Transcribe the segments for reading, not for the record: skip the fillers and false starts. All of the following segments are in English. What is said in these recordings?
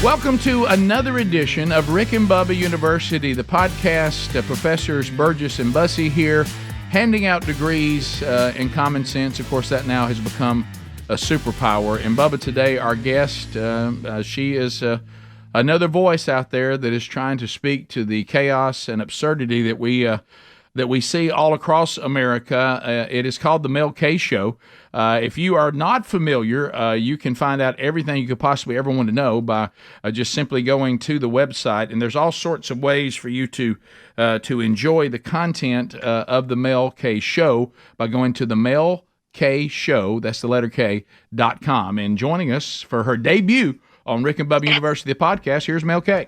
Welcome to another edition of Rick and Bubba University, the podcast. Professors Burgess and Bussey here, handing out degrees in common sense. Of course, that now has become a superpower. And Bubba, today, our guest, she is another voice out there that is trying to speak to the chaos and absurdity that we see all across America. It is called the Mel K Show. If you are not familiar, you can find out everything you could possibly ever want to know by just simply going to the website. And there's all sorts of ways for you to enjoy the content of the Mel K Show by going to the Mel K Show, that's the letter K.com. And joining us for her debut on Rick and Bubba University, the podcast, here's Mel K.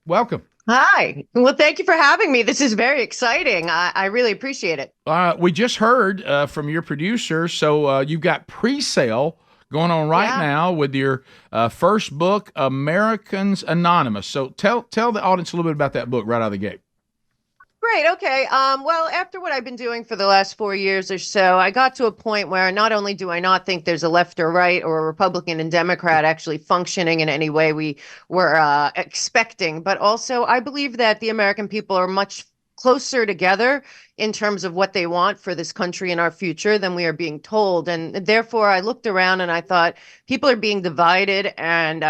Welcome. Hi. Well, thank you for having me. This is very exciting. I really appreciate it. We just heard from your producer, so you've got pre-sale going on right now with your first book, Americans Anonymous. So tell the audience a little bit about that book right out of the gate. Great. Okay. Well, after what I've been doing for the last 4 years or so, I got to a point where not only do I not think there's a left or right or a Republican and Democrat actually functioning in any way we were expecting, but also I believe that the American people are much closer together in terms of what they want for this country and our future than we are being told. And therefore, I looked around and I thought people are being divided and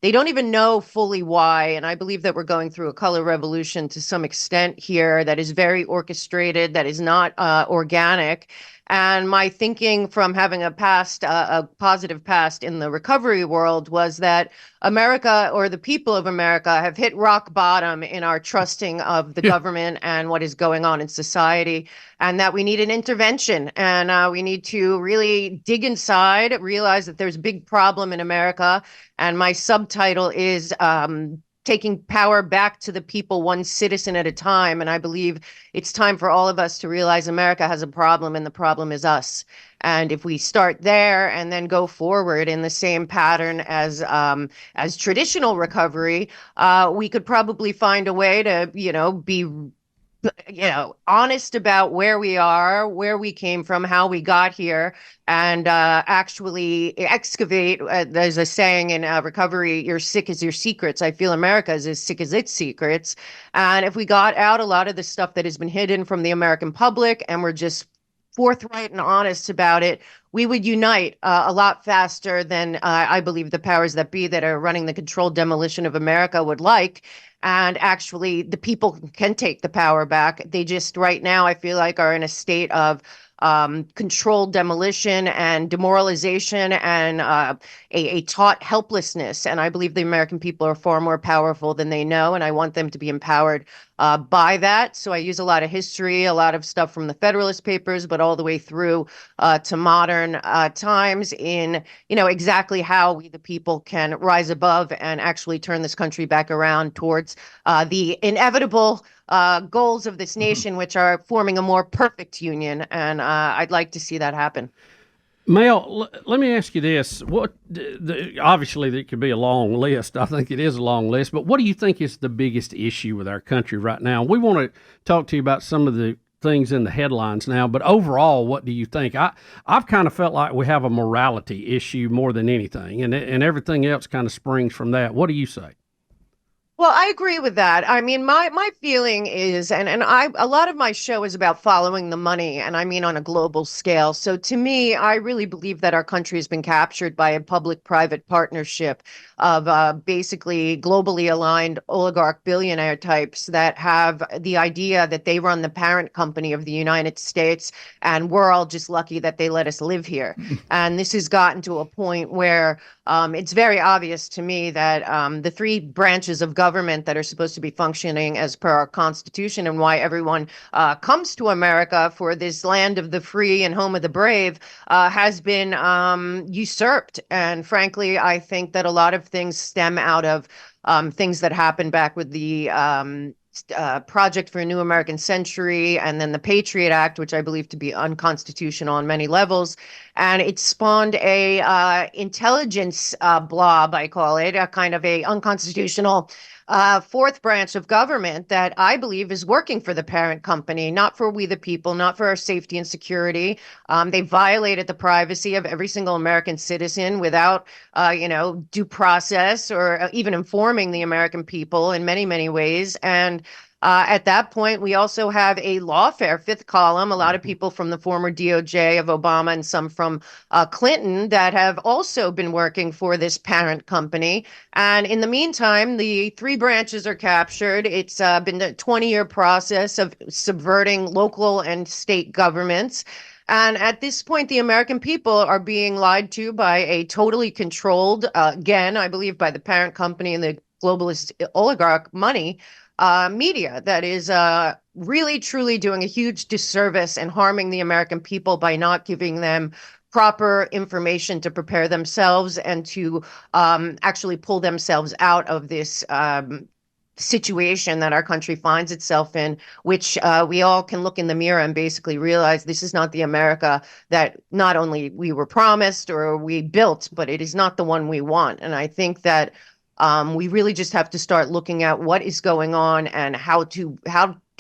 they don't even know fully why. And I believe that we're going through a color revolution to some extent here that is very orchestrated, that is not organic. And my thinking from having a positive past in the recovery world was that America, or the people of America, have hit rock bottom in our trusting of the government and what is going on in society, and that we need an intervention. And we need to really dig inside, realize that there's a big problem in America. And my subtitle is taking power back to the people, one citizen at a time. And I believe it's time for all of us to realize America has a problem, and the problem is us. And if we start there and then go forward in the same pattern as traditional recovery, we could probably find a way to, be honest about where we are, where we came from, how we got here, and actually excavate. There's a saying in recovery, you're sick as your secrets. I feel America is as sick as its secrets. And if we got out a lot of the stuff that has been hidden from the American public and we're just forthright and honest about it, we would unite a lot faster than I believe the powers that be that are running the controlled demolition of America would like. And actually, the people can take the power back. They just right now, I feel like, are in a state of controlled demolition and demoralization and a taught helplessness. And I believe the American people are far more powerful than they know. And I want them to be empowered by that. So I use a lot of history, a lot of stuff from the Federalist Papers, but all the way through to modern times in, exactly how we, the people, can rise above and actually turn this country back around towards the inevitable goals of this nation, which are forming a more perfect union. And I'd like to see that happen. Mel, let me ask you this. Obviously, there could be a long list. I think it is a long list. But what do you think is the biggest issue with our country right now? We want to talk to you about some of the things in the headlines now, but overall, what do you think? I've kind of felt like we have a morality issue more than anything, and everything else kind of springs from that. What do you say? Well, I agree with that. I mean, my feeling is, and a lot of my show is about following the money, and I mean on a global scale. So to me, I really believe that our country has been captured by a public-private partnership of basically globally aligned oligarch billionaire types that have the idea that they run the parent company of the United States, and we're all just lucky that they let us live here. And this has gotten to a point where it's very obvious to me that the three branches of government that are supposed to be functioning as per our Constitution, and why everyone comes to America for this land of the free and home of the brave, has been usurped. And frankly, I think that a lot of things stem out of things that happened back with the Project for a New American Century, and then the Patriot Act, which I believe to be unconstitutional on many levels. And it spawned a intelligence blob, I call it, a kind of a unconstitutional fourth branch of government that I believe is working for the parent company, not for we the people, not for our safety and security. They violated the privacy of every single American citizen without, due process or even informing the American people in many, many ways. And at that point, we also have a lawfare, fifth column, a lot of people from the former DOJ of Obama and some from Clinton that have also been working for this parent company. And in the meantime, the three branches are captured. It's been a 20-year process of subverting local and state governments. And at this point, the American people are being lied to by a totally controlled, again, I believe, by the parent company and the globalist oligarch money media that is really, truly doing a huge disservice and harming the American people by not giving them proper information to prepare themselves and to actually pull themselves out of this situation that our country finds itself in, which we all can look in the mirror and basically realize this is not the America that not only we were promised or we built, but it is not the one we want. And I think that we really just have to start looking at what is going on and how to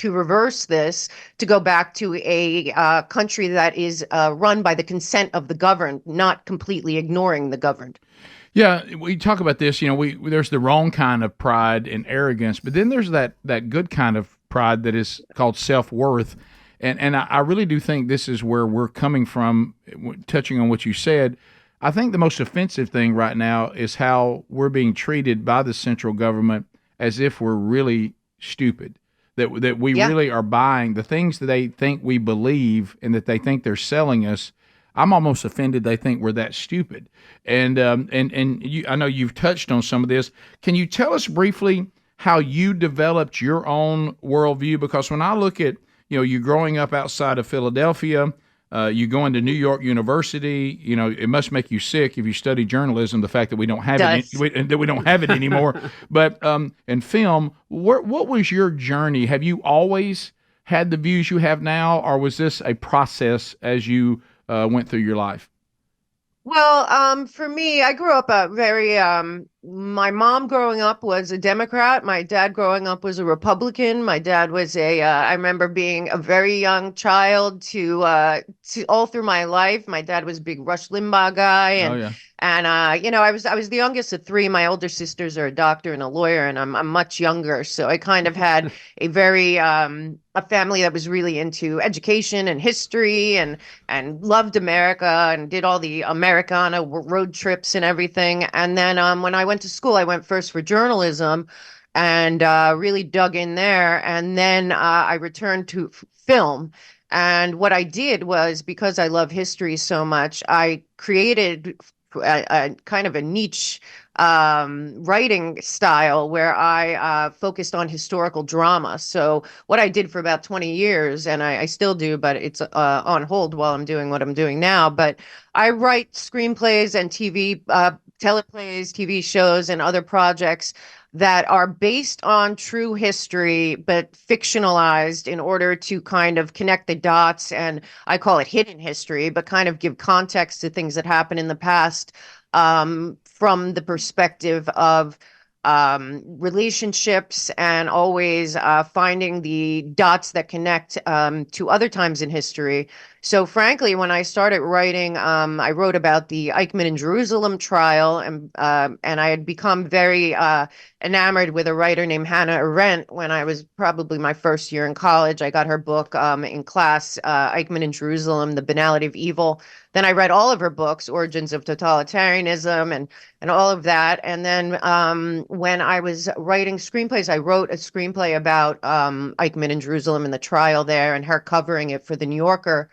reverse this to go back to a country that is run by the consent of the governed, not completely ignoring the governed. Yeah, we talk about this. There's the wrong kind of pride and arrogance, but then there's that good kind of pride that is called self-worth. And I really do think this is where we're coming from, touching on what you said. I think the most offensive thing right now is how we're being treated by the central government as if we're really stupid, that we really are buying the things that they think we believe and that they think they're selling us. I'm almost offended they think we're that stupid. And I know you've touched on some of this. Can you tell us briefly how you developed your own worldview? Because when I look at you growing up outside of Philadelphia, you going to New York University, it must make you sick if you study journalism, the fact that we don't have that we don't have it anymore. But in film, what was your journey? Have you always had the views you have now, or was this a process as you went through your life? Well, for me, I grew up my mom growing up was a Democrat. My dad growing up was a Republican. My dad was I remember being a very young child to all through my life. My dad was a big Rush Limbaugh guy. And I was the youngest of three. My older sisters are a doctor and a lawyer, and I'm much younger. So I kind of had a very a family that was really into education and history and loved America and did all the Americana road trips and everything. And then when I went to school, I went first for journalism and really dug in there. And then I returned to film. And what I did was, because I love history so much, I created a kind of a niche writing style where I focused on historical drama. So what I did for about 20 years, and I still do, but it's on hold while I'm doing what I'm doing now. But I write screenplays and teleplays, TV shows, and other projects that are based on true history, but fictionalized in order to kind of connect the dots. And I call it hidden history, but kind of give context to things that happened in the past from the perspective of relationships and always finding the dots that connect to other times in history. So frankly, when I started writing, I wrote about the Eichmann and Jerusalem trial, and I had become very enamored with a writer named Hannah Arendt when I was probably my first year in college. I got her book in class, Eichmann and Jerusalem, The Banality of Evil. Then I read all of her books, Origins of Totalitarianism and all of that. And then when I was writing screenplays, I wrote a screenplay about Eichmann and Jerusalem and the trial there, and her covering it for The New Yorker.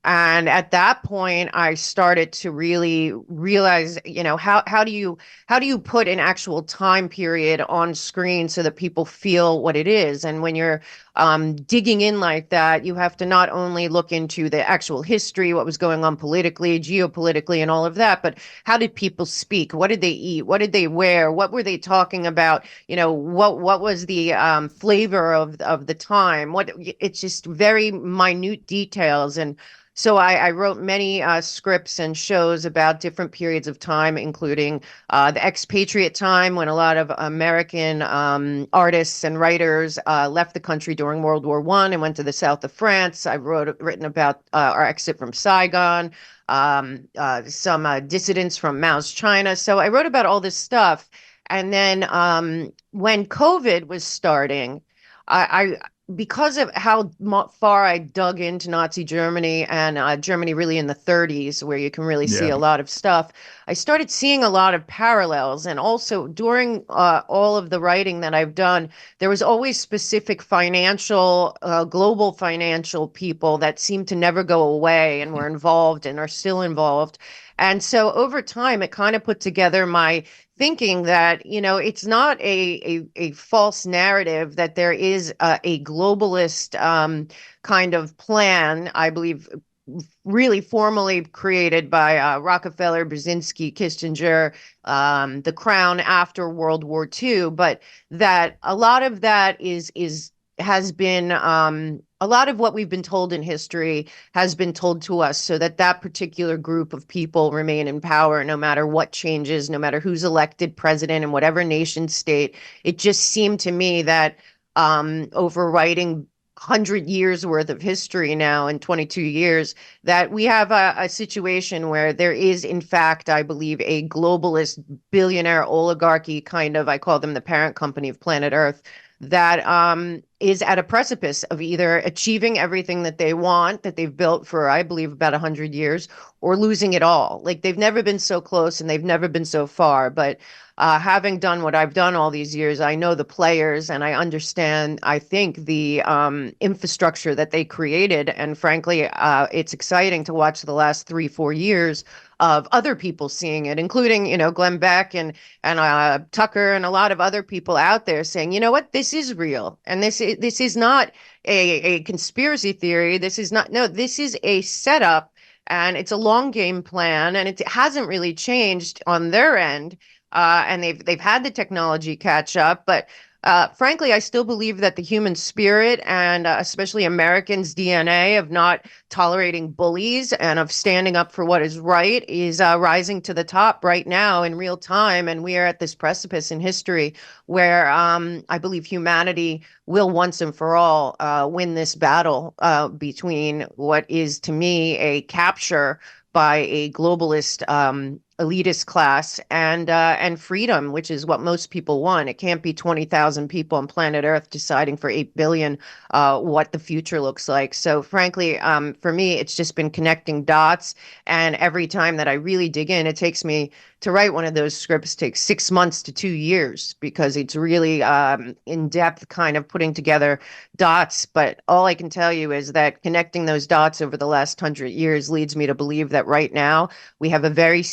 And at that point, I started to really realize, how do you put an actual time period on screen so that people feel what it is? And when you're digging in like that, you have to not only look into the actual history, what was going on politically, geopolitically, and all of that, but how did people speak? What did they eat? What did they wear? What were they talking about? What was the flavor of the time? It's just very minute details. And So I wrote many scripts and shows about different periods of time, including the expatriate time when a lot of American artists and writers left the country during World War I and went to the south of France. I've written about our exit from Saigon, some dissidents from Mao's China. So I wrote about all this stuff. And then when COVID was starting, I because of how far I dug into Nazi Germany and Germany really in the 30s, where you can really see a lot of stuff, I started seeing a lot of parallels. And also during all of the writing that I've done, there was always specific financial, global financial people that seemed to never go away and were involved and are still involved. And so over time, it kind of put together my thinking that, you know, it's not a false narrative that there is a globalist kind of plan, I believe, really formally created by Rockefeller, Brzezinski, Kissinger, the Crown after World War II, but that a lot of that has been a lot of what we've been told in history has been told to us, so that that particular group of people remain in power no matter what changes, no matter who's elected president in whatever nation state. It just seemed to me that over writing 100 years worth of history now in 22 years, that we have a situation where there is, in fact, I believe, a globalist billionaire oligarchy kind of, I call them the parent company of planet Earth, that is at a precipice of either achieving everything that they want, that they've built for, I believe, about 100 years, or losing it all. Like, they've never been so close and they've never been so far. But having done what I've done all these years, I know the players and I understand, I think, the infrastructure that they created. And frankly, it's exciting to watch the last 3-4 years of other people seeing it, including, you know, Glenn Beck and Tucker and a lot of other people out there saying, you know what, this is real. And this is not a conspiracy theory. This is not, no, this is a setup, and it's a long game plan, and it hasn't really changed on their end. And they've had the technology catch up, but frankly, I still believe that the human spirit and especially Americans' DNA of not tolerating bullies and of standing up for what is right is rising to the top right now in real time. And we are at this precipice in history where I believe humanity will once and for all win this battle between what is, to me, a capture by a globalist elitist class and freedom, which is what most people want. It can't be 20,000 people on planet Earth deciding for 8 billion what the future looks like. So frankly, for me, it's just been connecting dots. And every time that I really dig in, it takes me to write one of those scripts takes 6 months to 2 years, because it's really in depth kind of putting together dots. But all I can tell you is that connecting those dots over the last 100 years leads me to believe that right now we have a very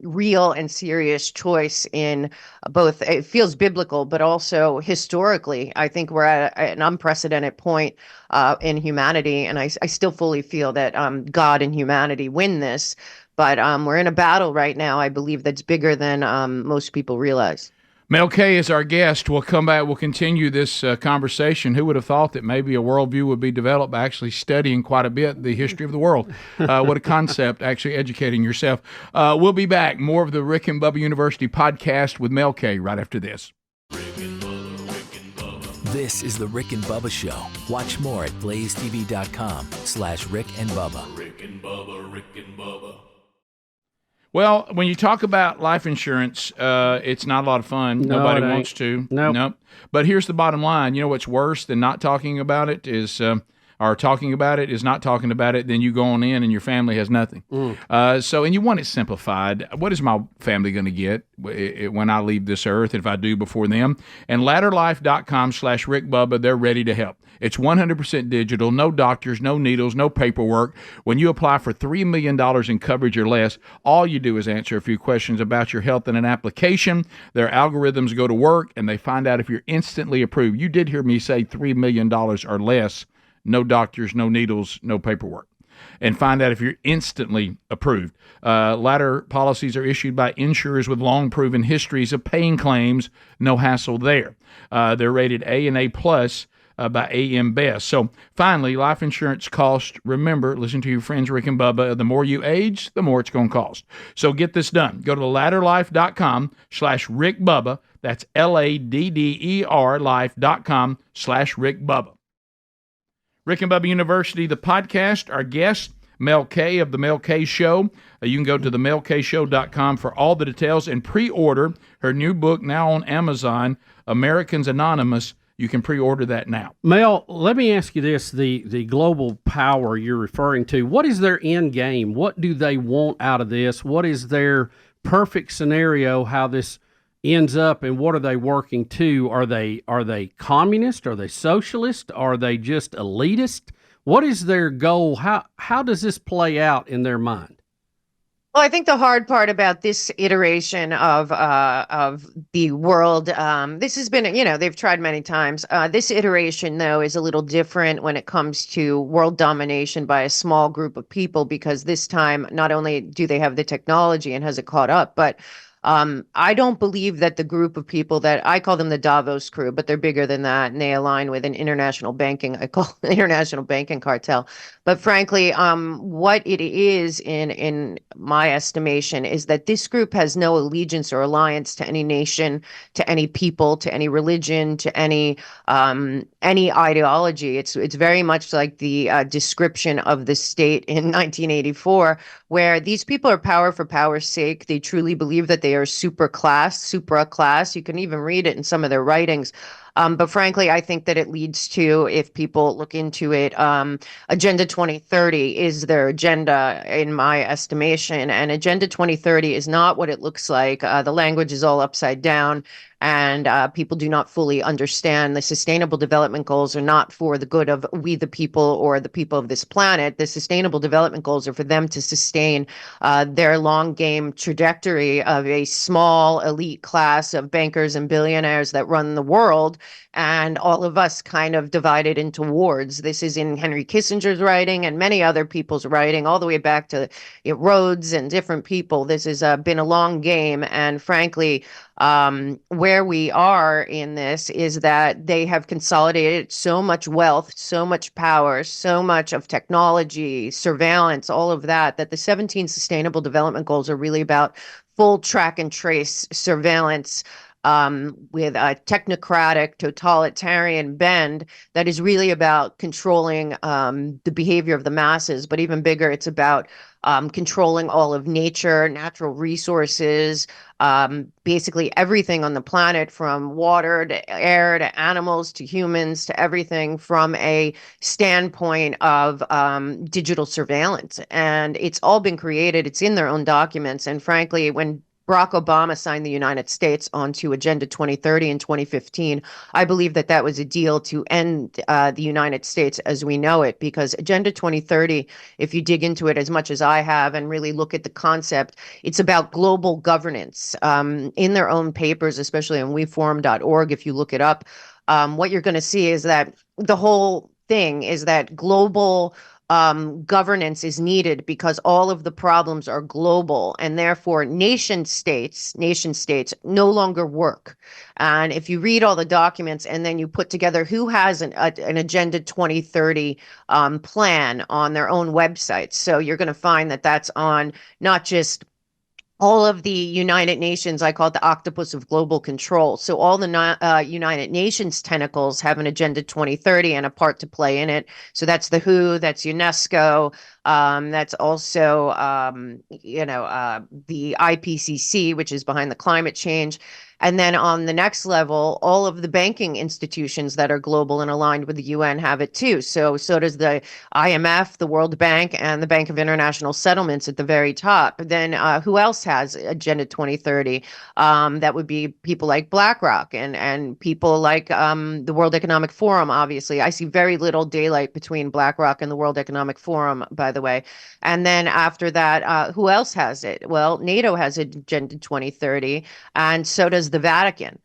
real and serious choice in both. It feels biblical, but also historically, I think we're at an unprecedented point in humanity. And I still fully feel that God and humanity win this. But we're in a battle right now, I believe, that's bigger than most people realize. Mel K is our guest. We'll come back. We'll continue this conversation. Who would have thought that maybe a worldview would be developed by actually studying quite a bit the history of the world? What a concept, actually educating yourself. We'll be back. More of the Rick and Bubba University podcast with Mel K right after this. This is the Rick and Bubba Show. Watch more at blazetv.com/Rick and Bubba. Rick and Bubba, Rick and Bubba. Well, when you talk about life insurance, it's not a lot of fun. No, Nobody it wants to. Nope. Nope. But here's the bottom line. You know what's worse than not talking about it is, or talking about it is not talking about it. Then you go on in and your family has nothing. And you want it simplified. What is my family going to get when I leave this earth, if I do before them? And ladderlife.com/Rick Bubba, they're ready to help. It's 100% digital, no doctors, no needles, no paperwork. When you apply for $3 million in coverage or less, all you do is answer a few questions about your health in an application. Their algorithms go to work, and they find out if you're instantly approved. You did hear me say $3 million or less, no doctors, no needles, no paperwork. And find out if you're instantly approved. Ladder policies are issued by insurers with long proven histories of paying claims, no hassle there. They're rated A and A+. by AM Best. So finally, life insurance cost, remember, listen to your friends Rick and Bubba, the more you age, the more it's going to cost. So get this done. Go to ladderlife.com/Rick Bubba. That's LADDER life.com/Rick Bubba. Rick and Bubba University, the podcast, our guest, Mel K of the Mel K Show. You can go to themelkshow.com for all the details and pre-order her new book now on Amazon, Americans Anonymous. You can pre-order that now. Mel, let me ask you this, the global power you're referring to, what is their end game? What do they want out of this? What is their perfect scenario, how this ends up, and what are they working to? Are they communist? Are they socialist? Are they just elitist? What is their goal? How does this play out in their mind? Well, I think the hard part about this iteration of the world, this has been, they've tried many times. This iteration, though, is a little different when it comes to world domination by a small group of people, because this time, not only do they have the technology and has it caught up, but I don't believe that the group of people that I call them the Davos crew, but they're bigger than that, and they align with an international banking, I call it international banking cartel. But frankly, what it is in my estimation is that this group has no allegiance or alliance to any nation, to any people, to any religion, to any ideology. It's very much like the description of the state in 1984, where these people are power for power's sake. They truly believe that they are supra class. You can even read it in some of their writings. But frankly, I think that it leads to, if people look into it, Agenda 2030 is their agenda, in my estimation. And Agenda 2030 is not what it looks like. The language is all upside down, and people do not fully understand. The Sustainable Development Goals are not for the good of we the people or the people of this planet. The Sustainable Development Goals are for them to sustain their long game trajectory of a small elite class of bankers and billionaires that run the world, and all of us kind of divided into wards. This is in Henry Kissinger's writing and many other people's writing, all the way back to Rhodes and different people. This has been a long game, and frankly, where we are in this is that they have consolidated so much wealth, so much power, so much of technology, surveillance, all of that, that the 17 Sustainable Development Goals are really about full track and trace surveillance, with a technocratic, totalitarian bend that is really about controlling the behavior of the masses. But even bigger, it's about controlling all of nature, natural resources, basically everything on the planet, from water to air to animals to humans to everything, from a standpoint of digital surveillance. And it's all been created. It's in their own documents. And frankly, when Barack Obama signed the United States onto Agenda 2030 in 2015, I believe that that was a deal to end the United States as we know it, because Agenda 2030, if you dig into it as much as I have and really look at the concept, it's about global governance. In their own papers, especially on weforum.org, if you look it up, what you're going to see is that the whole thing is that global governance is needed because all of the problems are global, and therefore nation states no longer work. And if you read all the documents and then you put together who has an Agenda 2030 plan on their own websites, so you're going to find that that's on not just all of the United Nations, I call it the octopus of global control. So all the United Nations tentacles have an Agenda 2030 and a part to play in it. So that's the WHO, that's UNESCO, that's also, the IPCC, which is behind the climate change. And then on the next level, all of the banking institutions that are global and aligned with the UN have it too. So does the IMF, the World Bank, and the Bank of International Settlements at the very top. Then who else has Agenda 2030? That would be people like BlackRock and people like the World Economic Forum, obviously. I see very little daylight between BlackRock and the World Economic Forum, by the way. And then after that, who else has it? Well, NATO has Agenda 2030, and so does the Vatican.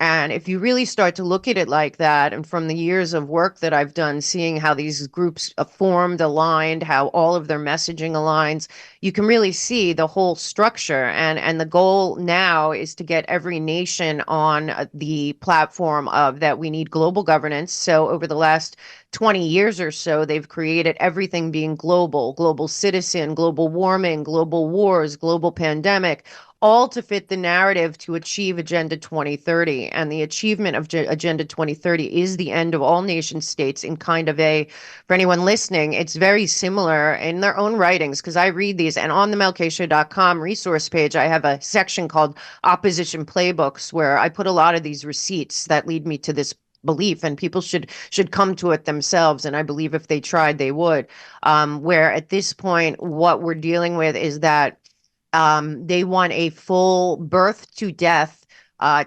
And if you really start to look at it like that, and from the years of work that I've done, seeing how these groups formed, aligned, how all of their messaging aligns, you can really see the whole structure. And the goal now is to get every nation on the platform of that we need global governance. So over the last 20 years or so, they've created everything being global, global citizen, global warming, global wars, global pandemic, all to fit the narrative to achieve Agenda 2030. And the achievement of Agenda 2030 is the end of all nation states in kind of a, for anyone listening, it's very similar in their own writings, because I read these. And on the melkshow.com resource page, I have a section called Opposition Playbooks, where I put a lot of these receipts that lead me to this belief, and people should come to it themselves. And I believe if they tried, they would. Where at this point, what we're dealing with is that they want a full birth to death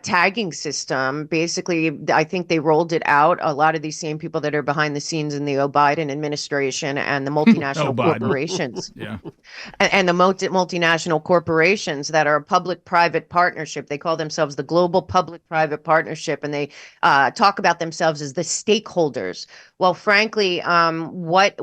tagging system. Basically, I think they rolled it out. A lot of these same people that are behind the scenes in the Biden administration and the multinational corporations. Yeah. And the multinational corporations that are a public-private partnership. They call themselves the Global Public-Private Partnership, and they talk about themselves as the stakeholders. Well, frankly, what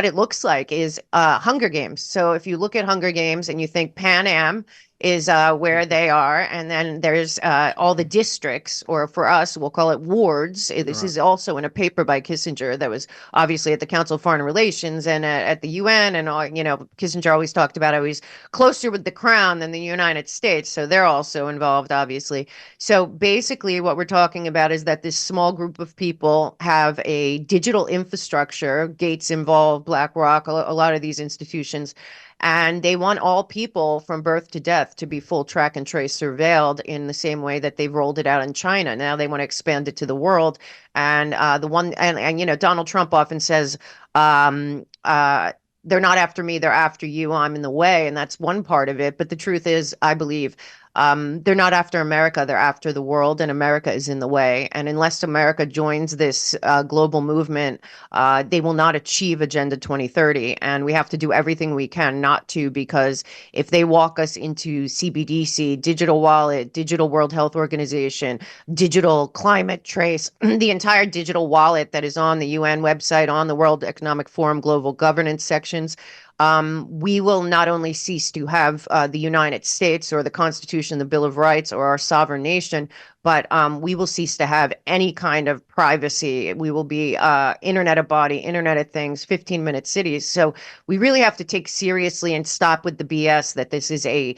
it looks like is Hunger Games. So if you look at Hunger Games and you think Pan Am is where they are, and then there's all the districts, or for us, we'll call it wards. This is also in a paper by Kissinger that was obviously at the Council of Foreign Relations and at the UN, and all, Kissinger always talked about how he's closer with the crown than the United States, so they're also involved, obviously. So basically what we're talking about is that this small group of people have a digital infrastructure, Gates involved, BlackRock, a lot of these institutions, and they want all people from birth to death to be full track and trace surveilled in the same way that they've rolled it out in China. Now they want to expand it to the world. And Donald Trump often says, they're not after me, they're after you. I'm in the way. And that's one part of it. But the truth is, I believe, they're not after America, they're after the world, and America is in the way. And unless America joins this global movement, they will not achieve Agenda 2030. And we have to do everything we can not to, because if they walk us into CBDC, digital wallet, digital World Health Organization, digital climate trace, the entire digital wallet that is on the UN website, on the World Economic Forum global governance sections, we will not only cease to have the United States or the Constitution, the Bill of Rights, or our sovereign nation, but we will cease to have any kind of privacy. We will be Internet of Body, Internet of Things, 15-minute cities. So we really have to take seriously and stop with the BS that this is a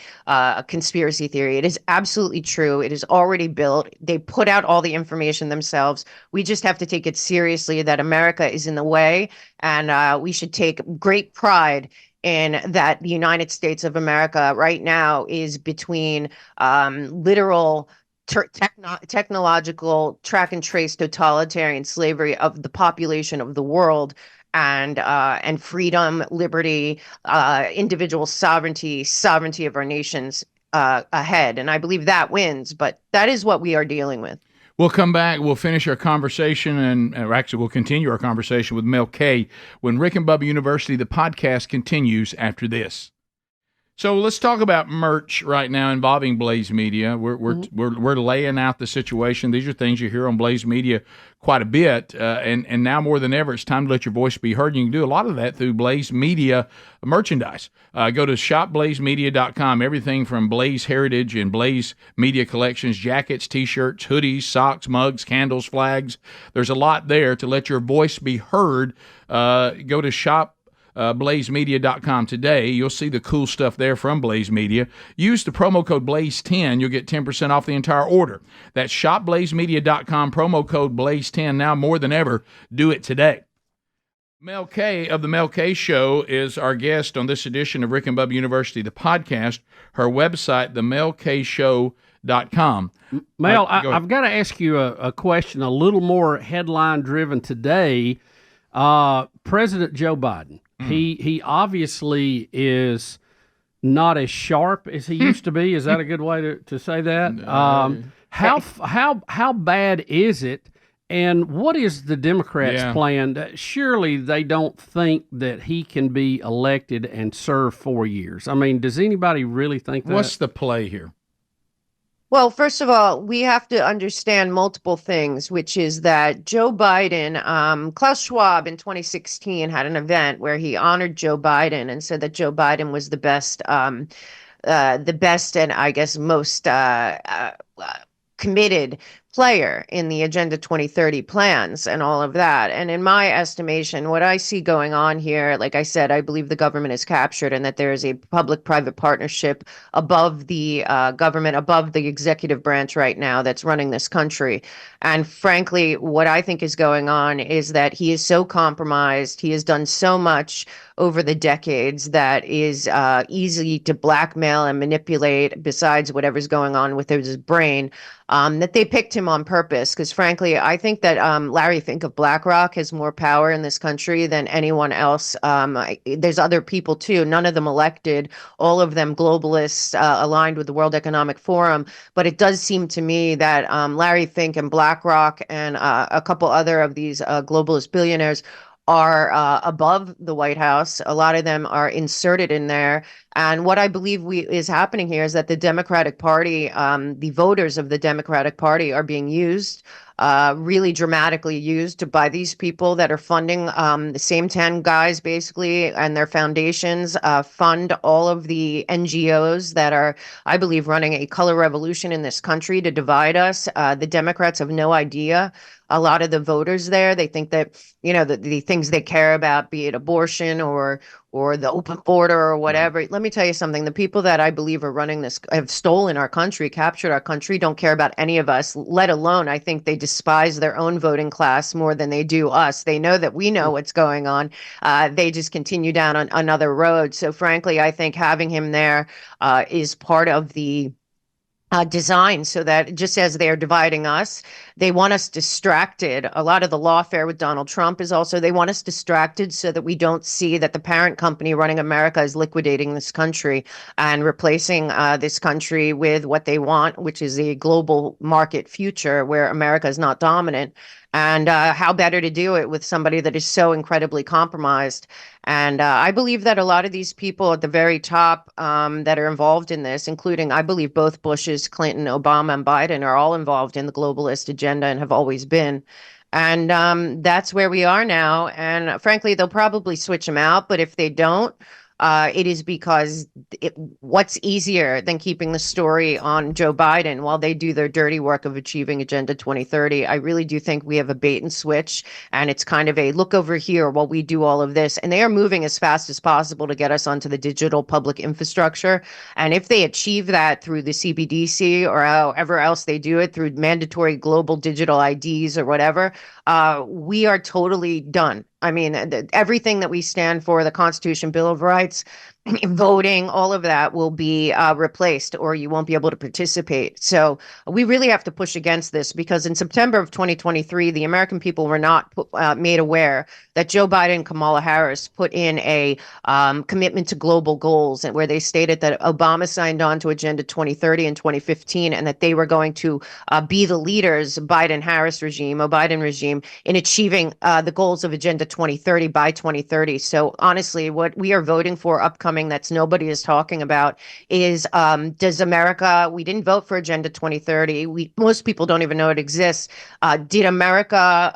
conspiracy theory. It is absolutely true. It is already built. They put out all the information themselves. We just have to take it seriously that America is in the way, and we should take great pride in that the United States of America right now is between literal technological track and trace totalitarian slavery of the population of the world, and freedom, liberty, individual sovereignty of our nations ahead. And I believe that wins, but that is what we are dealing with. We'll come back. We'll finish our conversation, and actually we'll continue our conversation with Mel K when Rick and Bubba University, the podcast, continues after this. So let's talk about merch right now involving Blaze Media. We're laying out the situation. These are things you hear on Blaze Media quite a bit, and now more than ever, it's time to let your voice be heard. You can do a lot of that through Blaze Media merchandise. Go to shopblazemedia.com. Everything from Blaze Heritage and Blaze Media collections, jackets, T-shirts, hoodies, socks, mugs, candles, flags. There's a lot there to let your voice be heard. Go to blazemedia.com today. You'll see the cool stuff there from Blaze Media. Use the promo code BLAZE10. You'll get 10% off the entire order. That's shopblazemedia.com, promo code BLAZE10. Now more than ever, do it today. Mel K of the Mel K Show is our guest on this edition of Rick and Bubba University, the podcast. Her website, themelkshow.com. Mel, I've got to ask you a question a little more headline-driven today. President Joe Biden. He obviously is not as sharp as he used to be. Is that a good way to say that? How bad is it? And what is the Democrats' plan? Surely they don't think that he can be elected and serve 4 years. I mean, does anybody really think that? What's the play here? Well, first of all, we have to understand multiple things, which is that Joe Biden, Klaus Schwab in 2016 had an event where he honored Joe Biden and said that Joe Biden was the best and I guess most committed player in the Agenda 2030 plans and all of that. And in my estimation, what I see going on here, like I said, I believe the government is captured and that there is a public-private partnership above the government, above the executive branch right now that's running this country. And frankly, what I think is going on is that he is so compromised. He has done so much over the decades that is easy to blackmail and manipulate, besides whatever's going on with his brain, that they picked him on purpose. Because frankly, I think that Larry Fink of BlackRock has more power in this country than anyone else. There's other people too, none of them elected, all of them globalists aligned with the World Economic Forum. But it does seem to me that Larry Fink and BlackRock and a couple other of these globalist billionaires are above the White House. A lot of them are inserted in there. And what I believe is happening here is that the Democratic Party, the voters of the Democratic Party are being used, really dramatically used by these people that are funding the same 10 guys, basically, and their foundations fund all of the NGOs that are, I believe, running a color revolution in this country to divide us. The Democrats have no idea. A lot of the voters there, they think that, the things they care about, be it abortion or the open border or whatever. Let me tell you something. The people that I believe are running this have stolen our country, captured our country, don't care about any of us, let alone, I think they despise their own voting class more than they do us. They know that we know what's going on. They just continue down on another road. So frankly, I think having him there is part of the design, so that just as they're dividing us, they want us distracted. A lot of the lawfare with Donald Trump is also, they want us distracted so that we don't see that the parent company running America is liquidating this country and replacing this country with what they want, which is a global market future where America is not dominant. And how better to do it with somebody that is so incredibly compromised. And I believe that a lot of these people at the very top that are involved in this, including, I believe, both Bushes, Clinton, Obama, and Biden, are all involved in the globalist agenda and have always been. And that's where we are now. And frankly, they'll probably switch them out. But if they don't, it is because what's easier than keeping the story on Joe Biden while they do their dirty work of achieving Agenda 2030? I really do think we have a bait and switch, and it's kind of a look over here while we do all of this. And they are moving as fast as possible to get us onto the digital public infrastructure. And if they achieve that through the CBDC or however else they do it, through mandatory global digital IDs or whatever, we are totally done. I mean, everything that we stand for, the Constitution, Bill of Rights, voting, all of that will be replaced, or you won't be able to participate. So we really have to push against this, because in September of 2023, the American people were not made aware that Joe Biden and Kamala Harris put in a commitment to global goals, and where they stated that Obama signed on to Agenda 2030 in 2015, and that they were going to be the leaders, Biden-Harris regime, or Biden regime, in achieving the goals of Agenda 2030 by 2030. So honestly, what we are voting for upcoming that's nobody is talking about is, does America, we didn't vote for Agenda 2030. Most people don't even know it exists. Did America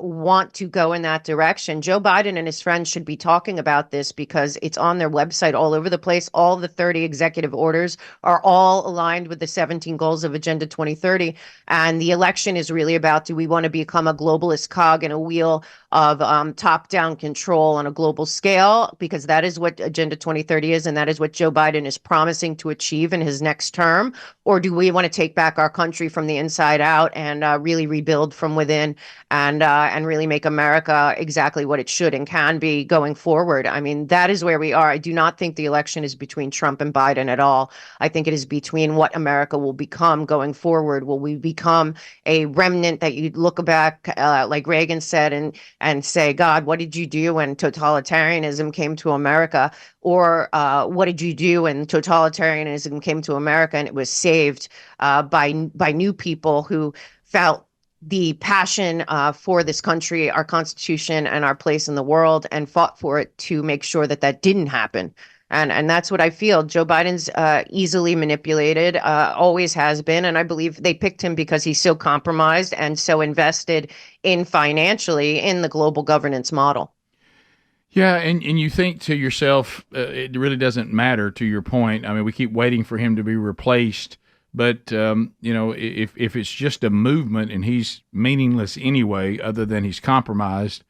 want to go in that direction? Joe Biden and his friends should be talking about this, because it's on their website all over the place. All the 30 executive orders are all aligned with the 17 goals of Agenda 2030. And the election is really about, do we want to become a globalist cog in a wheel of top-down control on a global scale? Because that is what Agenda 2030 is, and that is what Joe Biden is promising to achieve in his next term. Or do we want to take back our country from the inside out and really rebuild from within, and really make America exactly what it should and can be going forward? I mean, that is where we are. I do not think the election is between Trump and Biden at all. I think it is between what America will become going forward. Will we become a remnant that you look back, like Reagan said, and say, God, what did you do when totalitarianism came to America? Or what did you do when totalitarianism came to America and it was saved by new people who felt the passion for this country, our Constitution, and our place in the world, and fought for it to make sure that that didn't happen? And that's what I feel. Joe Biden's easily manipulated, always has been. And I believe they picked him because he's so compromised and so invested in financially in the global governance model. Yeah, and you think to yourself, it really doesn't matter, to your point. I mean, we keep waiting for him to be replaced. But, if it's just a movement and he's meaningless anyway, other than he's compromised,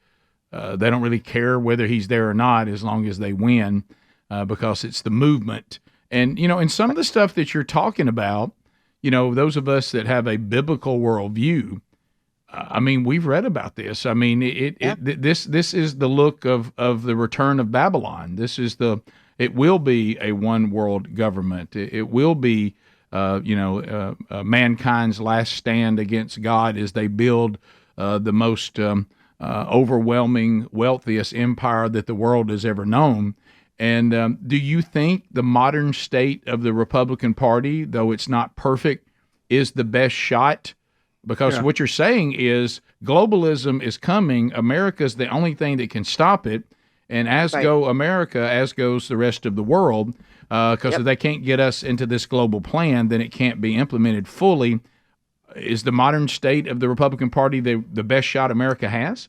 they don't really care whether he's there or not as long as they win. Because it's the movement. And, and some of the stuff that you're talking about, those of us that have a biblical worldview, I mean, we've read about this. I mean, this is the look of the return of Babylon. It will be a one world government. It will be, mankind's last stand against God as they build the most overwhelming, wealthiest empire that the world has ever known. And do you think the modern state of the Republican Party, though it's not perfect, is the best shot? Because what you're saying is globalism is coming. America's the only thing that can stop it. And go America, as goes the rest of the world, because if they can't get us into this global plan, then it can't be implemented fully. Is the modern state of the Republican Party the best shot America has?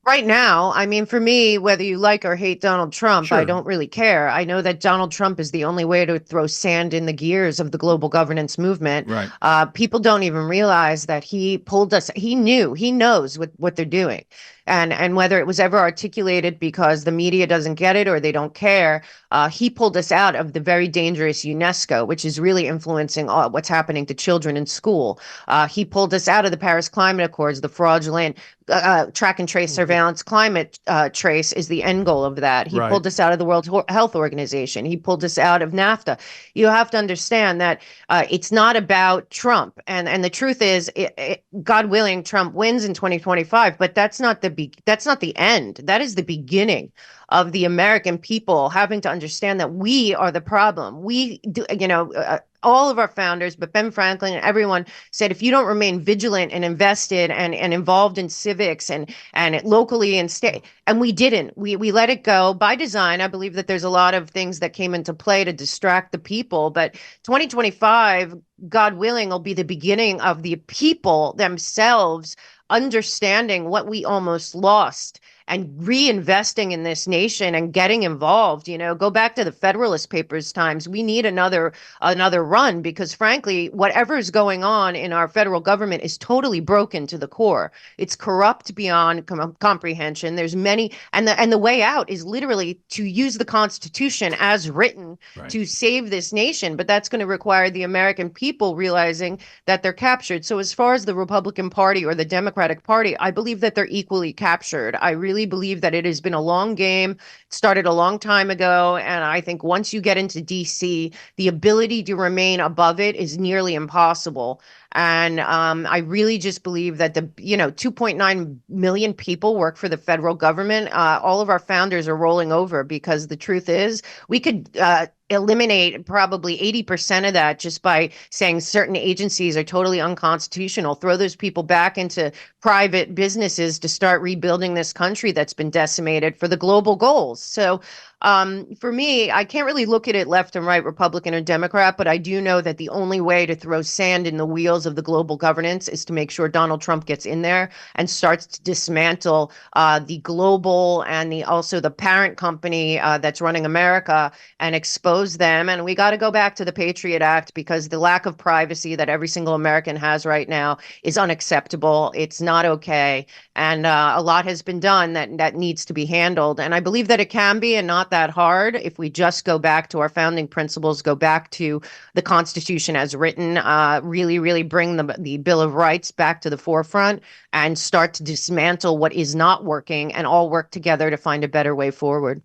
Right now, I mean, for me, whether you like or hate Donald Trump, Sure. I don't really care. I know that Donald Trump is the only way to throw sand in the gears of the global governance movement. Right. People don't even realize that he pulled us. He knows what they're doing. And whether it was ever articulated because the media doesn't get it or they don't care, he pulled us out of the very dangerous UNESCO, which is really influencing what's happening to children in school. He pulled us out of the Paris Climate Accords, the fraudulent track and trace surveillance climate trace is the end goal of that. He pulled us out of the World Health Organization. He pulled us out of NAFTA. You have to understand that it's not about Trump. And the truth is, God willing, Trump wins in 2025, but that's not the end. That is the beginning of the American people having to understand that we are the problem. We do, all of our founders, but Ben Franklin and everyone said, if you don't remain vigilant and invested and involved in civics and locally and state, and we didn't, we let it go by design. I believe that there's a lot of things that came into play to distract the people, but 2025, God willing, will be the beginning of the people themselves understanding what we almost lost and reinvesting in this nation and getting involved. Go back to the Federalist Papers times. We need another run because, frankly, whatever is going on in our federal government is totally broken to the core. It's corrupt beyond comprehension. There's many, and the way out is literally to use the Constitution as written to save this nation. But that's going to require the American people realizing that they're captured. So as far as the Republican Party or the Democratic Party, I believe that they're equally captured. I really believe that it has been a long game. It started a long time ago. And I think once you get into DC, the ability to remain above it is nearly impossible. And I really just believe that 2.9 million people work for the federal government. All of our founders are rolling over because the truth is we could eliminate probably 80% of that just by saying certain agencies are totally unconstitutional, throw those people back into private businesses to start rebuilding this country that's been decimated for the global goals. So for me, I can't really look at it left and right, Republican or Democrat, but I do know that the only way to throw sand in the wheels of the global governance is to make sure Donald Trump gets in there and starts to dismantle the global and also the parent company that's running America and expose them. And we got to go back to the Patriot Act because the lack of privacy that every single American has right now is unacceptable. It's not okay. And a lot has been done that needs to be handled. And I believe that it can be and not that hard if we just go back to our founding principles, go back to the Constitution as written, really, really bring the Bill of Rights back to the forefront and start to dismantle what is not working and all work together to find a better way forward.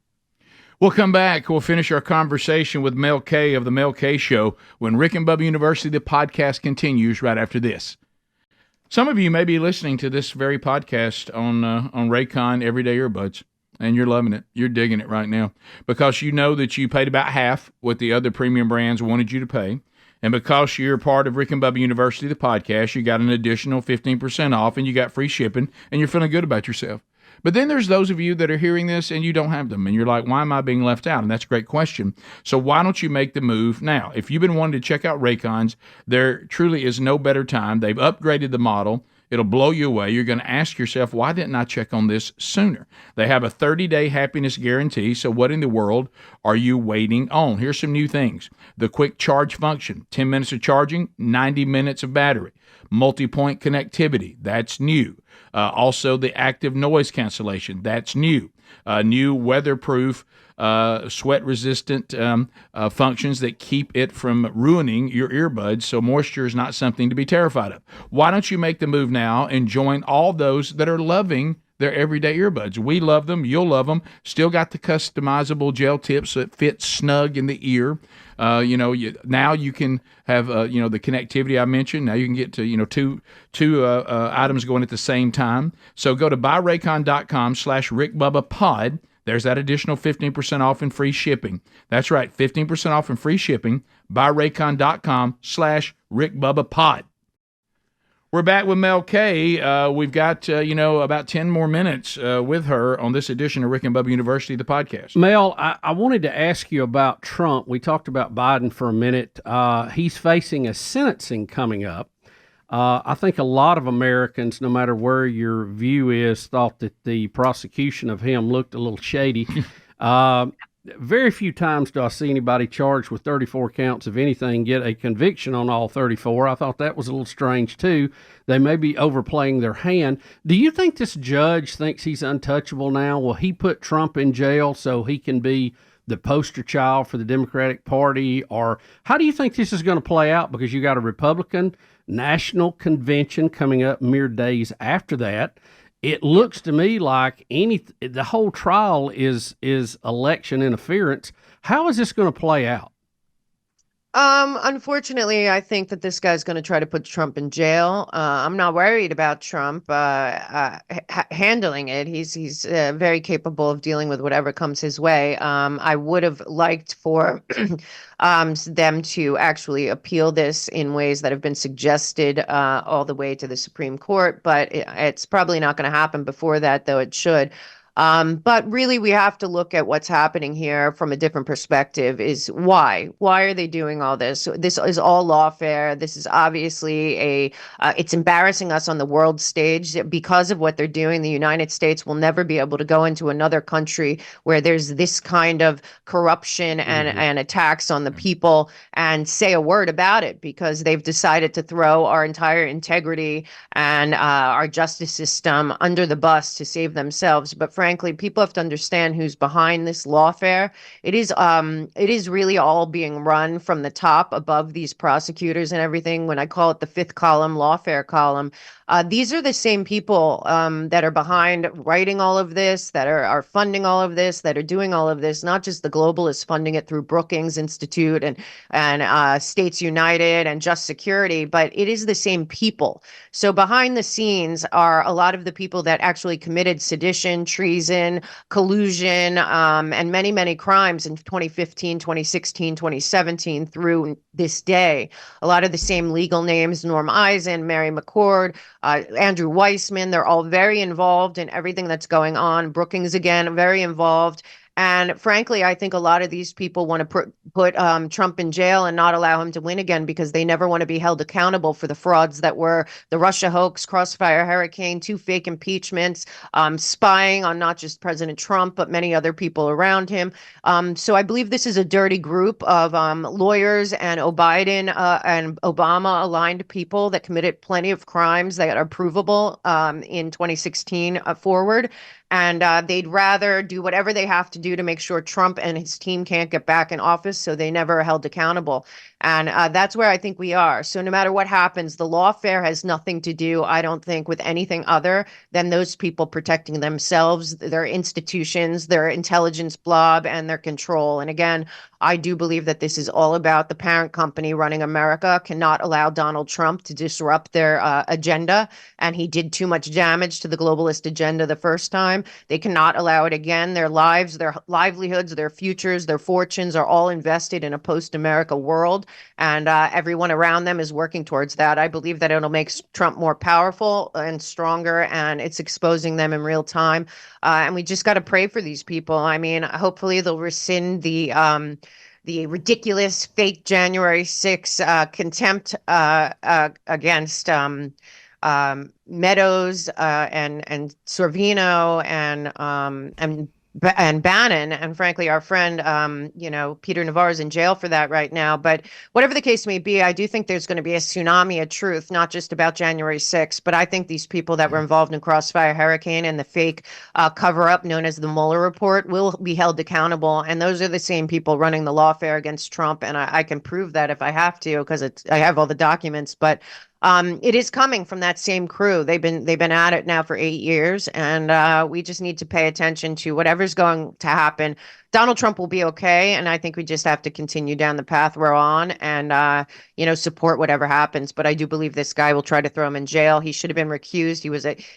We'll come back. We'll finish our conversation with Mel K of the Mel K Show when Rick and Bubba University, the podcast, continues right after this. Some of you may be listening to this very podcast on Raycon Everyday Earbuds, and you're loving it. You're digging it right now because you know that you paid about half what the other premium brands wanted you to pay. And because you're part of Rick and Bubba University, the podcast, you got an additional 15% off and you got free shipping and you're feeling good about yourself. But then there's those of you that are hearing this and you don't have them, and you're like, why am I being left out? And that's a great question. So why don't you make the move now? If you've been wanting to check out Raycons, there truly is no better time. They've upgraded the model. It'll blow you away. You're going to ask yourself, why didn't I check on this sooner? They have a 30-day happiness guarantee, so what in the world are you waiting on? Here's some new things. The quick charge function, 10 minutes of charging, 90 minutes of battery. Multi-point connectivity, that's new. Also, the active noise cancellation, that's new. New weatherproof, sweat-resistant functions that keep it from ruining your earbuds, so moisture is not something to be terrified of. Why don't you make the move now and join all those that are loving their everyday earbuds? We love them. You'll love them. Still got the customizable gel tips that fit snug in the ear. Now you can have, the connectivity I mentioned. Now you can get to, two items going at the same time. So go to buyraycon.com/RickBubbaPod. There's that additional 15% off and free shipping. That's right, 15% off and free shipping. Buyraycon.com/RickBubbaPod. We're back with Mel K. We've got, about 10 more minutes with her on this edition of Rick and Bubba University, the podcast. Mel, I wanted to ask you about Trump. We talked about Biden for a minute. He's facing a sentencing coming up. I think a lot of Americans, no matter where your view is, thought that the prosecution of him looked a little shady. Very few times do I see anybody charged with 34 counts of anything get a conviction on all 34. I thought that was a little strange, too. They may be overplaying their hand. Do you think this judge thinks he's untouchable now? Will he put Trump in jail so he can be the poster child for the Democratic Party? Or how do you think this is going to play out? Because you got a Republican National Convention coming up mere days after that. It looks to me like the whole trial is election interference. How is this going to play out? Unfortunately, I think that this guy's going to try to put Trump in jail. I'm not worried about Trump handling it. He's very capable of dealing with whatever comes his way. I would have liked for them to actually appeal this in ways that have been suggested all the way to the Supreme Court, but it's probably not going to happen before that, though it should. But really, we have to look at what's happening here from a different perspective. Is why are they doing all this? This is all lawfare. This is obviously it's embarrassing us on the world stage because of what they're doing. The United States will never be able to go into another country where there's this kind of corruption and attacks on the people and say a word about it, because they've decided to throw our entire integrity and our justice system under the bus to save themselves. But frankly, people have to understand who's behind this lawfare. It is really all being run from the top above these prosecutors and everything. When I call it the fifth column, lawfare column, these are the same people that are behind writing all of this, that are funding all of this, that are doing all of this, not just the globalists funding it through Brookings Institute and States United and Just Security, but it is the same people. So behind the scenes are a lot of the people that actually committed sedition, treason, collusion, and many, many crimes in 2015, 2016, 2017 through this day. A lot of the same legal names, Norm Eisen, Mary McCord, Andrew Weissman, they're all very involved in everything that's going on. Brookings, again, very involved. And frankly, I think a lot of these people want to put Trump in jail and not allow him to win again, because they never want to be held accountable for the frauds that were the Russia hoax, Crossfire Hurricane, 2 fake impeachments, spying on not just President Trump, but many other people around him. So I believe this is a dirty group of lawyers and Biden and Obama aligned people that committed plenty of crimes that are provable in 2016 forward. And they'd rather do whatever they have to do to make sure Trump and his team can't get back in office, so they never are held accountable. And that's where I think we are. So no matter what happens, the lawfare has nothing to do, I don't think, with anything other than those people protecting themselves, their institutions, their intelligence blob, and their control. And again, I do believe that this is all about the parent company running America cannot allow Donald Trump to disrupt their agenda. And he did too much damage to the globalist agenda the first time. They cannot allow it again. Their lives, their livelihoods, their futures, their fortunes are all invested in a post-America world. and everyone around them is working towards that. I believe that it'll make Trump more powerful and stronger, and it's exposing them in real time. And we just got to pray for these people. I mean, hopefully they'll rescind the ridiculous fake January 6 contempt against Meadows and Sorvino and Bannon, and frankly, our friend, Peter Navarro's in jail for that right now. But whatever the case may be, I do think there's going to be a tsunami of truth, not just about January 6th, but I think these people that were involved in Crossfire Hurricane and the fake cover-up known as the Mueller report will be held accountable. And those are the same people running the lawfare against Trump. And I can prove that if I have to, because I have all the documents. But it is coming from that same crew. They've been at it now for 8 years, and we just need to pay attention to whatever's going to happen. Donald Trump will be okay, and I think we just have to continue down the path we're on and support whatever happens. But I do believe this guy will try to throw him in jail. He should have been recused.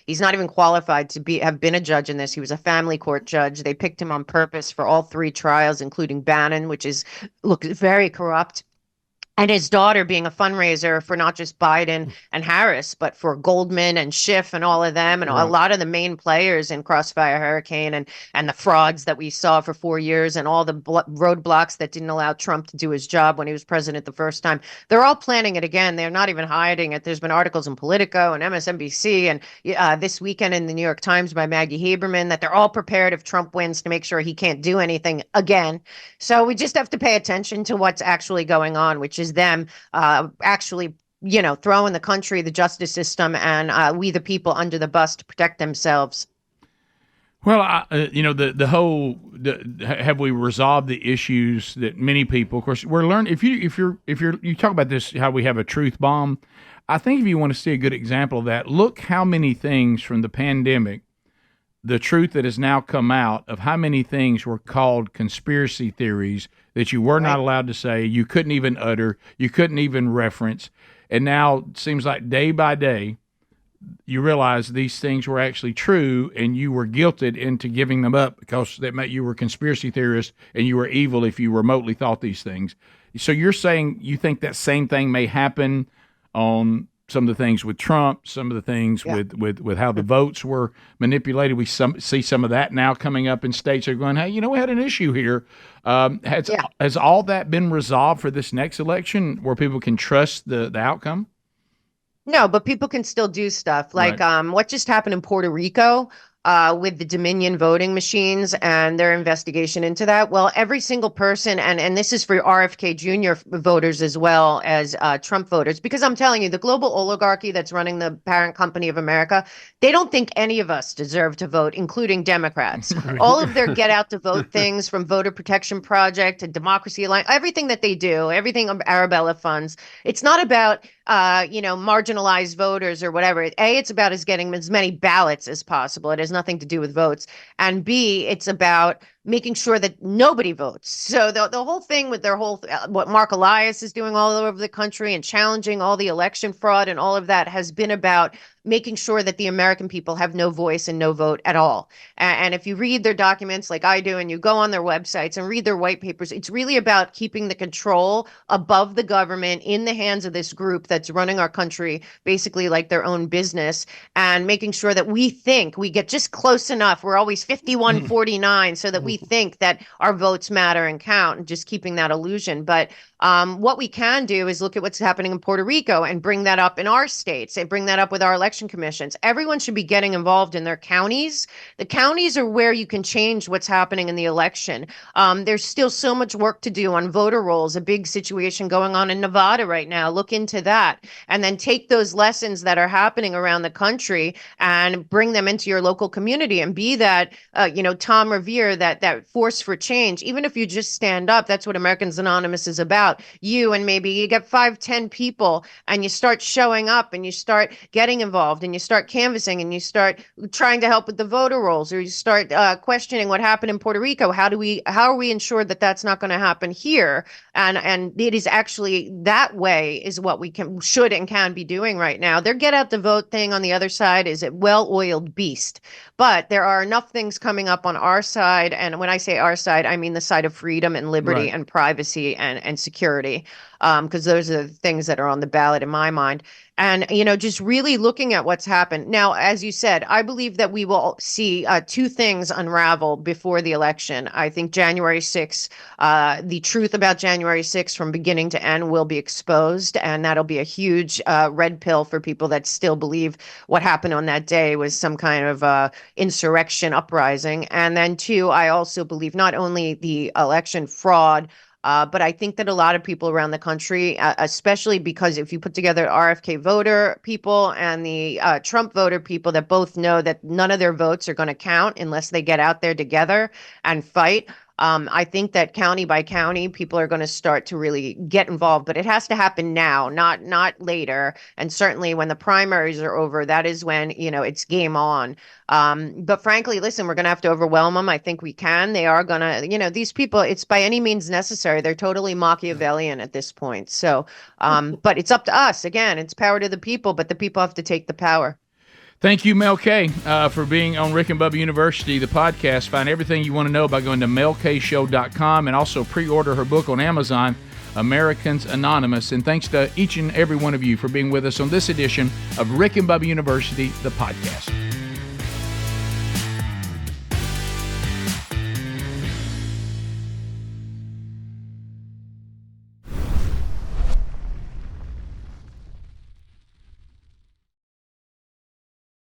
He's not even qualified to have been a judge in this. He was a family court judge. They picked him on purpose for all 3 trials, including Bannon, which looks very corrupt. And his daughter being a fundraiser for not just Biden and Harris, but for Goldman and Schiff and all of them, and a lot of the main players in Crossfire Hurricane and the frauds that we saw for 4 years and all the roadblocks that didn't allow Trump to do his job when he was president the first time. They're all planning it again. They're not even hiding it. There's been articles in Politico and MSNBC and this weekend in the New York Times by Maggie Haberman that they're all prepared if Trump wins to make sure he can't do anything again. So we just have to pay attention to what's actually going on, which is them actually, throwing the country, the justice system, and we the people under the bus to protect themselves. Well, have we resolved the issues that many people, of course, we're learning. If you talk about this, how we have a truth bomb, I think if you want to see a good example of that, look how many things from the pandemic, the truth that has now come out of how many things were called conspiracy theories that you were not allowed to say, you couldn't even utter, you couldn't even reference. And now it seems like day by day, you realize these things were actually true and you were guilted into giving them up because that meant you were conspiracy theorists and you were evil if you remotely thought these things. So you're saying you think that same thing may happen on some of the things with Trump, some of the things with how the votes were manipulated. We see some of that now coming up in states that are going, hey, we had an issue here. Has all that been resolved for this next election where people can trust the outcome? No, but people can still do stuff like what just happened in Puerto Rico with the Dominion voting machines and their investigation into that. Well, every single person, and this is for RFK Jr. voters as well as Trump voters, because I'm telling you, the global oligarchy that's running the parent company of America, they don't think any of us deserve to vote, including Democrats. All of their get out to vote things, from Voter Protection Project to Democracy Alliance, everything that they do, everything Arabella funds, it's not about marginalized voters or whatever. It's about getting as many ballots as possible. It has nothing to do with votes. And B, it's about making sure that nobody votes. So the whole thing with their whole, what Mark Elias is doing all over the country and challenging all the election fraud and all of that has been about making sure that the American people have no voice and no vote at all. And if you read their documents like I do, and you go on their websites and read their white papers, it's really about keeping the control above the government in the hands of this group that's running our country, basically like their own business, and making sure that we think we get just close enough. We're always 51-49 so that we think that our votes matter and count, and just keeping that illusion. But what we can do is look at what's happening in Puerto Rico and bring that up in our states and bring that up with our election commissions. Everyone should be getting involved in their counties. The counties are where you can change what's happening in the election. There's still so much work to do on voter rolls, a big situation going on in Nevada right now. Look into that, and then take those lessons that are happening around the country and bring them into your local community, and be that, Tom Revere, that force for change. Even if you just stand up, that's what Americans Anonymous is about. You and maybe you get 5-10 people, and you start showing up, and you start getting involved, and you start canvassing, and you start trying to help with the voter rolls, or you start questioning what happened in Puerto Rico. How are we ensured that that's not going to happen here? And it is actually that way is what we should and can be doing right now. Their get out the vote thing on the other side is a well-oiled beast, but there are enough things coming up on our side and And when I say our side, I mean the side of freedom and liberty Right. and privacy and security, because those are the things that are on the ballot in my mind. And, just really looking at what's happened. Now, as you said, I believe that we will see two things unravel before the election. I think January 6th, the truth about January 6th from beginning to end will be exposed. And that'll be a huge red pill for people that still believe what happened on that day was some kind of insurrection uprising. And then two, I also believe not only the election fraud, but I think that a lot of people around the country, especially because if you put together RFK voter people and the Trump voter people that both know that none of their votes are going to count unless they get out there together and fight. I think that county by county, people are going to start to really get involved, but it has to happen now, not later. And certainly when the primaries are over, that is when, it's game on. But frankly, listen, we're going to have to overwhelm them. I think we can. They are going to, these people, it's by any means necessary. They're totally Machiavellian at this point. So, but it's up to us. Again, it's power to the people, but the people have to take the power. Thank you, Mel K, for being on Rick and Bubba University, the podcast. Find everything you want to know by going to melkshow.com and also pre-order her book on Amazon, Americans Anonymous. And thanks to each and every one of you for being with us on this edition of Rick and Bubba University, the podcast.